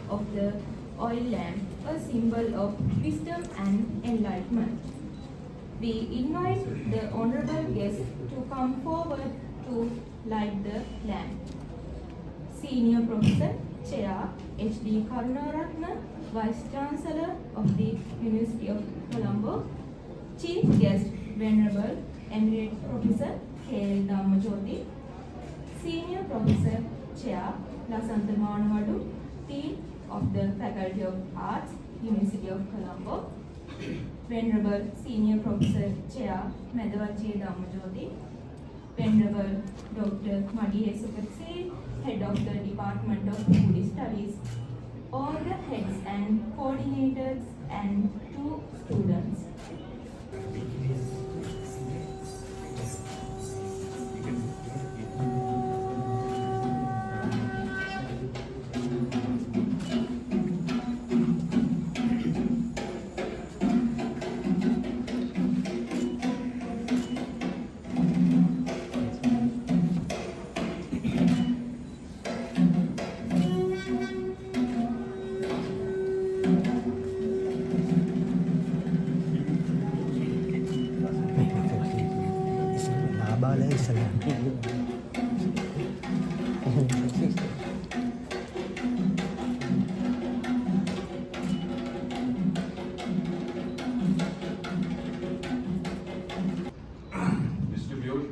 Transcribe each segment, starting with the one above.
of the oil lamp, a symbol of wisdom and enlightenment. We invite the honorable guest to come forward to light the lamp. Senior Professor, Chair H.D. Karunaratne, Vice Chancellor of the University of Colombo, Chief Guest Venerable Emerita Professor K.L. Dhammajyothi, Senior Professor, Chair Lasantha Manawadu, Dean of the Faculty of Arts, University of Colombo, Venerable Senior Professor, Chair Medavachi Dhammajyothi, Venerable Dr. Madihe Sukathse, Head of the Department of Buddhist Studies, all the heads and coordinators and 2 students. Distribute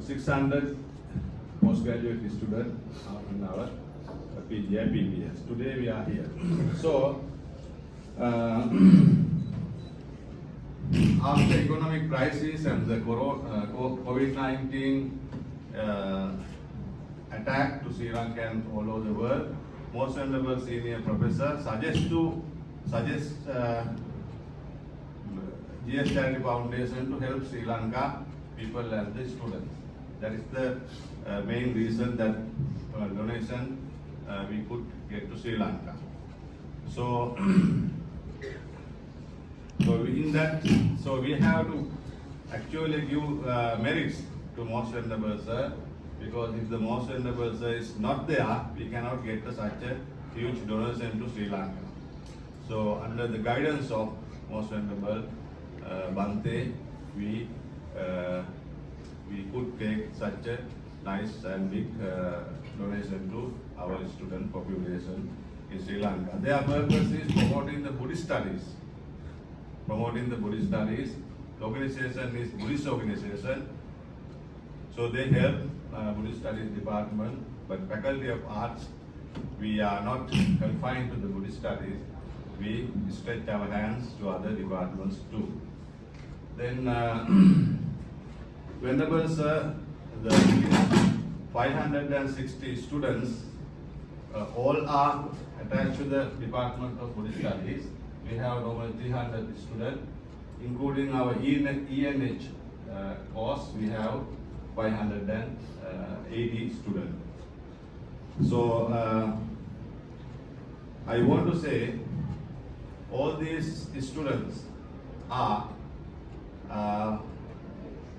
600 postgraduate students in our PGI PBS. Today we are here. So, after economic crisis and the COVID-19 attack to Sri Lanka and all over the world, most venerable senior professor suggests GS Charity Foundation to help Sri Lanka people and the students. That is the main reason that donation we could get to Sri Lanka. So, we have to actually give merits to most venerable sir, because if the most venerable sir is not there, we cannot get such a huge donation to Sri Lanka. So, under the guidance of most venerable Bhante, we could take such a nice and big donation to our student population in Sri Lanka. Their purpose is promoting the Buddhist studies. The organization is Buddhist organization. So they help Buddhist Studies department, but Faculty of Arts, we are not confined to the Buddhist Studies. We stretch our hands to other departments too. Then, Venerable Sir, the 560 students, all are attached to the Department of Buddhist Studies. We have over 300 students, including our ENH course, we have 580 students. So, I want to say, all these students are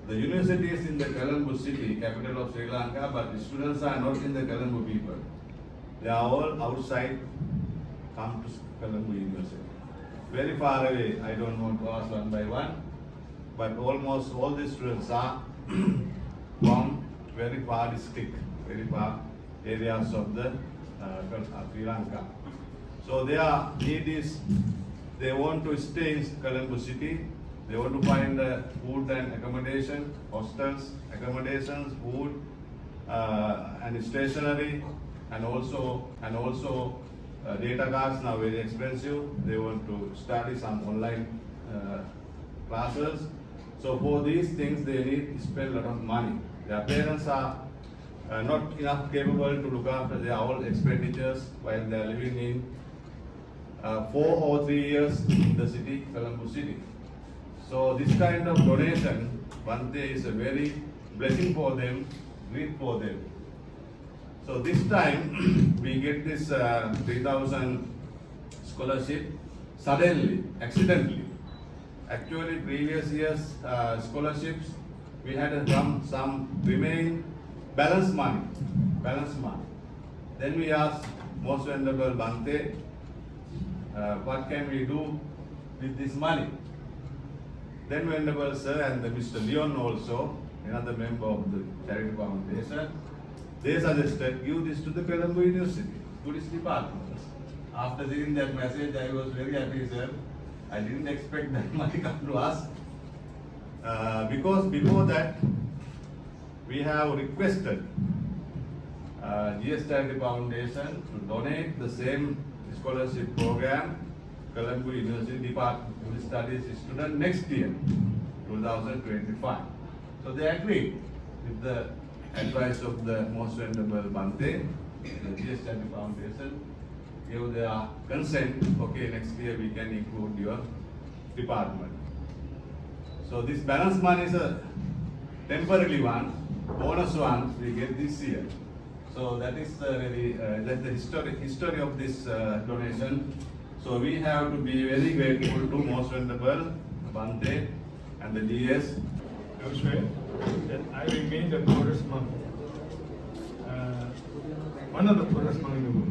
the university is in the Colombo city, capital of Sri Lanka, but the students are not in the Colombo people. They are all outside, come to Colombo University. Very far away, I don't want to ask one by one, but almost all the students are from very far district, very far areas of the Sri Lanka. So their need is, they want to stay in Colombo city. They want to find food and accommodation, hostels, accommodations, food, and stationery, and also data cards now very expensive. They want to study some online classes. So for these things, they need to spend a lot of money. Their parents are not enough capable to look after their all expenditures while they are living in 4 or 3 years in the city, Colombo city. So this kind of donation, Bhante, is a very blessing for them, great for them. So this time we get this 3,000 scholarship suddenly, accidentally. Actually, previous years scholarships we had some remain balance money. Then we asked Most Venerable Bhante, what can we do with this money? Then Venerable Sir and Mr. Leon also, another member of the Charity Foundation, they suggested give this to the Colombo University, Tourist Department. After reading that message, I was very happy, sir. I didn't expect that money come to us. Because before that, we have requested GS Charity Foundation to donate the same scholarship program Colombo University Department of Studies student next year, 2025. So they agreed with the advice of the Most Venerable Bhante, the GS Charity Foundation gave their consent, okay, next year we can include your department. So this balance money is a temporary one, bonus one we get this year. So that is really that's the history of this donation. So we have to be very grateful to Most Venerable Bhante and the GS. Elsewhere, that I remain the poorest monk, one of the poorest monks in the world.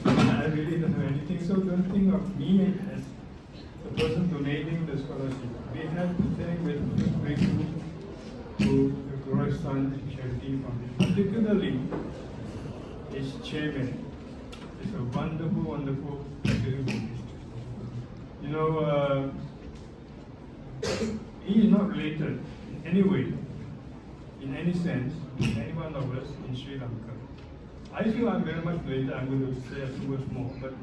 I really don't have anything, so don't think of me as the person donating the scholarship. We have to thank with gratitude to the Glorious Son Charity Foundation, particularly its chairman. It's a wonderful, wonderful activity. You know, he is not related in any way, in any sense, to any one of us in Sri Lanka. I feel I'm very much related. I'm going to say a few words more, but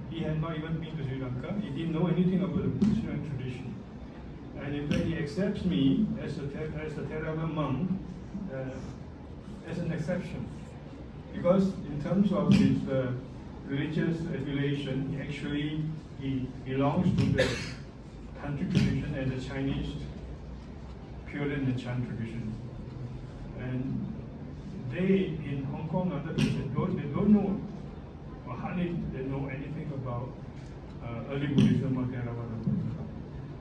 he had not even been to Sri Lanka. He didn't know anything about the Sri Lankan tradition. And in fact, he accepts me as a Theravada monk as an exception. Because in terms of his religious affiliation, he belongs to the Tantric tradition and the Chinese Purely and Chan tradition. And they in Hong Kong and other places, they don't know, or hardly they know anything about early Buddhism or Theravada.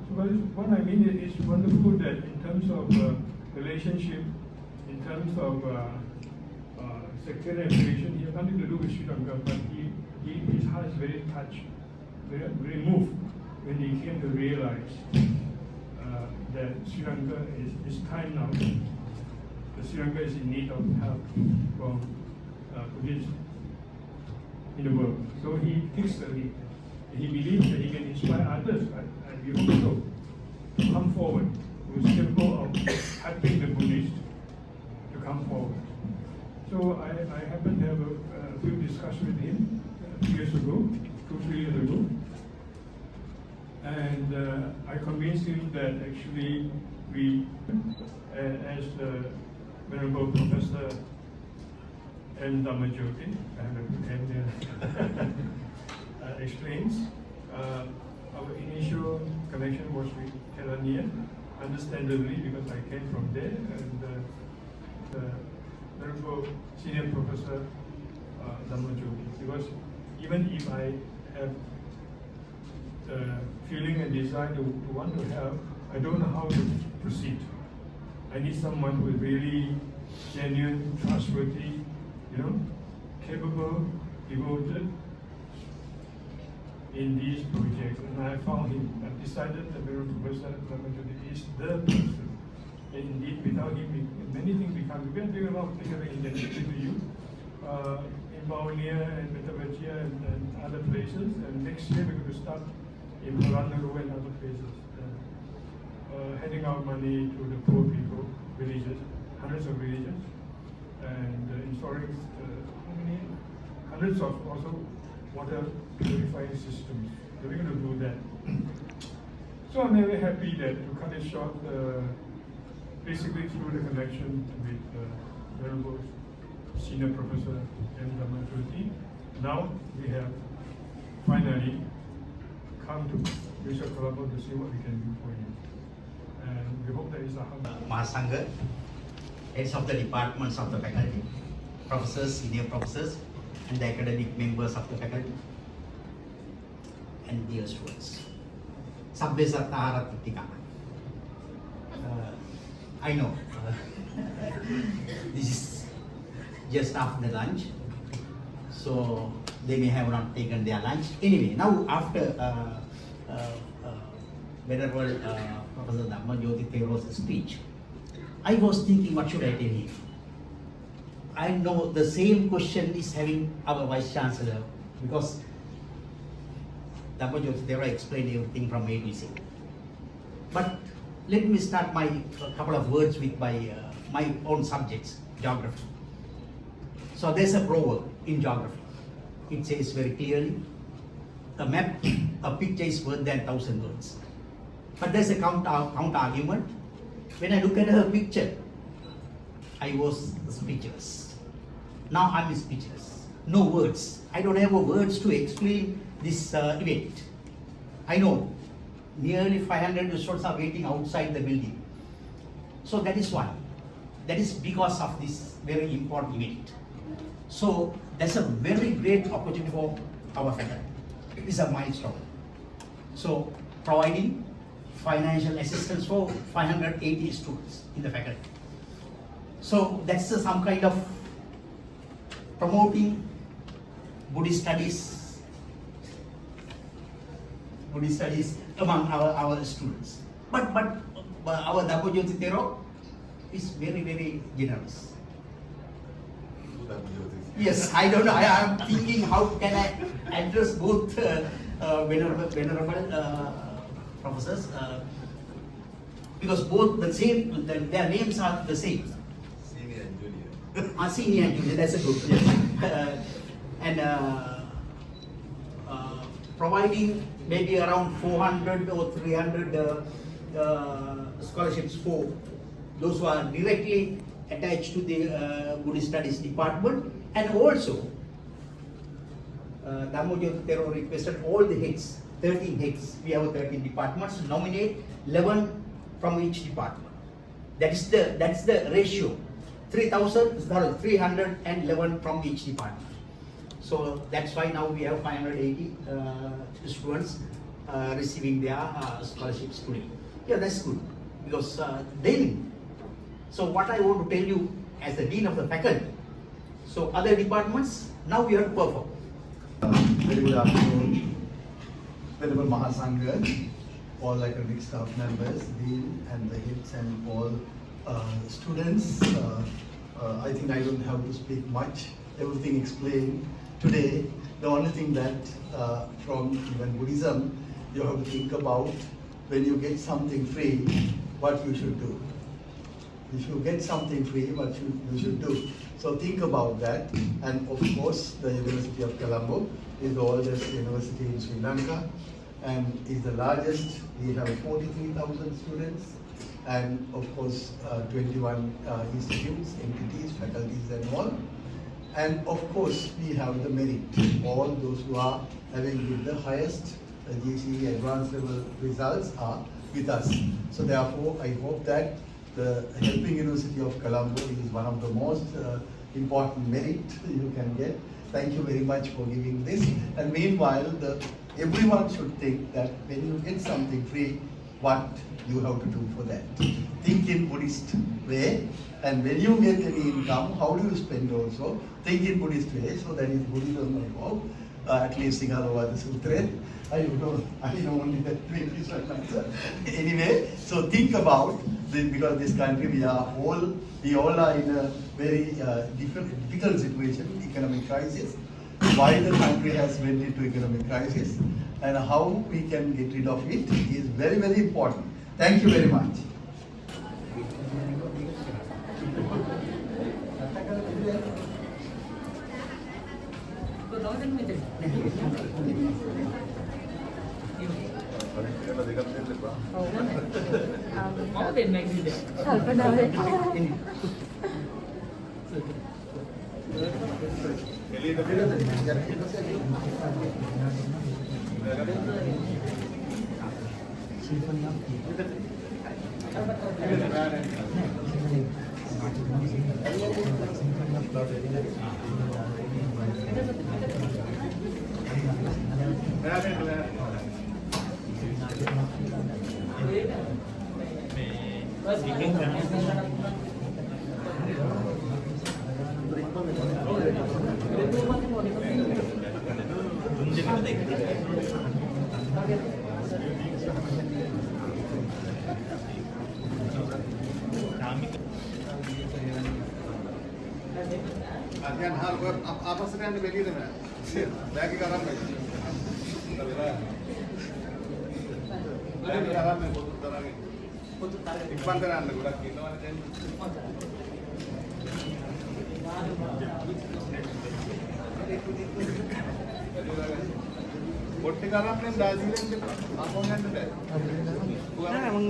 So what I mean is it's wonderful that in terms of relationship, in terms of sectarian affiliation, he has nothing to do with Sri Lanka, but his heart is very touched, very moved when he came to realize that Sri Lanka is time now. Sri Lanka is in need of help from Buddhists in the world. So he takes the lead. He believes that he can inspire others, and we hope so, to come forward with simple of helping the Buddhists to come forward. So I happened to have a few discussions with him a few years ago, 2-3 years ago. And I convinced him that actually we, as the Venerable Professor M. Dhamajyoti, I have a good name there, explains, our initial connection was with Kelaniya, understandably because I came from there, and the Venerable Senior Professor Dhamajyoti, because even if I have the feeling and desire to want to help, I don't know how to proceed. I need someone who is really genuine, trustworthy, capable, devoted in these projects. And I found him. I've decided that Venerable Professor Dhamajyoti is the person. And indeed, without him, many things become. We are doing a lot of things in the to you. In Baunia and Metavachia and other places. And next year we're going to start in Paranuru and other places. Handing out money to the poor people, villages, hundreds of villages, and installing hundreds of also water purifying systems. So we're going to do that. So I'm very happy that to cut it short, basically through the connection with Venerable Senior Professor M. Dhamajyoti, now we have finally come to University of Colombo to see what we can do for you. And we hope that is a Mahasangha, heads of the departments of the faculty, professors, senior professors, and the academic members of the faculty, and dear students. Sabbe Sattara Titika. I know this is just after lunch, so they may have not taken their lunch. Anyway, now after Venerable Professor Dhammayoti Thero's speech, I was thinking, what should I tell him? I know the same question is having our Vice Chancellor, because Dhammayoti Thero explained everything from A to Z. But let me start my couple of words with my own subjects, geography. So there's a proverb in geography. It says very clearly, a map, a picture is worth than 1,000 words. But there's a counter argument. When I look at her picture, I was speechless. Now I'm speechless. No words. I don't have words to explain this event. I know nearly 500 students are waiting outside the building. So that is why. That is because of this very important event. So that's a very great opportunity for our faculty. It is a milestone. So providing financial assistance for 580 students in the faculty. So that's some kind of promoting Buddhist studies among our students. But our Dhammayoti Thero is very, very generous. Yes, I don't know. I am thinking how can I address both venerable professors, because both the same, their names are the same. Senior and junior. Senior and junior, that's a good. Yes. And providing maybe around 400 or 300 scholarships for those who are directly attached to the Buddhist Studies department, and also Dhammayoti Thero requested all the heads, 13 heads, we have 13 departments, nominate 11 from each department. That's the ratio, 311 from each department. So that's why now we have 580 students receiving their scholarships today. Yeah, that's good, because then, so what I want to tell you as the Dean of the Faculty, so other departments, now we have to perform. Very good afternoon, Venerable Mahasangha, all academic staff members, Dean and the heads and all students. I think I don't have to speak much, everything explained today. The only thing that from even Buddhism, you have to think about when you get something free, what you should do. If you get something free, what you should do. So think about that. And of course, the University of Colombo is the oldest university in Sri Lanka and is the largest. We have 43,000 students and of course 21 institutes, entities, faculties and all. And of course, we have the merit. All those who are having with the highest GCE advanced level results are with us. So therefore, I hope that the Helping University of Colombo is one of the most important merit you can get. Thank you very much for giving this. And meanwhile, everyone should think that when you get something free, what you have to do for that. Think in Buddhist way, and when you get any income, how do you spend also? Think in Buddhist way, so that is Buddhism involved, at least Singalovada Sutra. I know only that is one answer. Anyway, so think about this, because this country we all are in a very difficult situation, economic crisis. Why the country has went into economic crisis and how we can get rid of it is very, very important. Thank you very much. Again, apa sedang dibagi dengan? Bagi karam lagi. Bagi karam lagi, foto tarangi. Foto tarangi. Ikban teran lagi, udah kilo aja. Foto karam lagi, Darjeeling ke apa yang ada? Nah, emang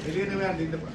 Ini memang di depan.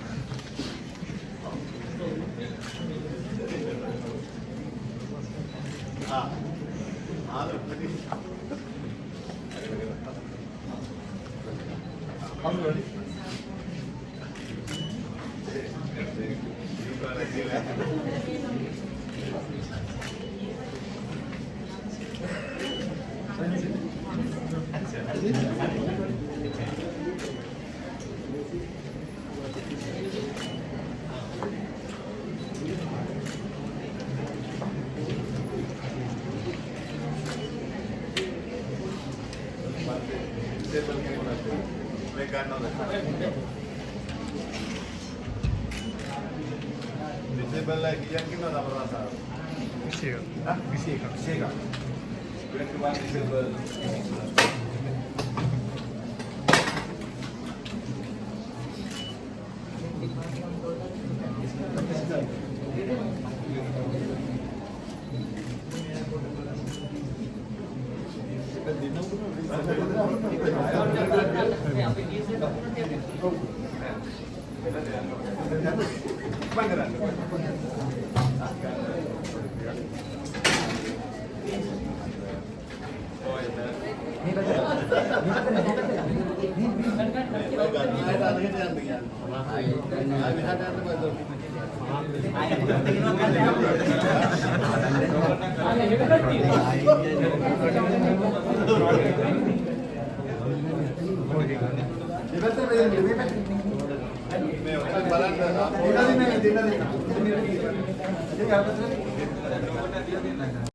Disable lagi yang kita tak merasa. Bisa. Hah? Bisa kan? Bisa kan? When you want disable. Pangeran.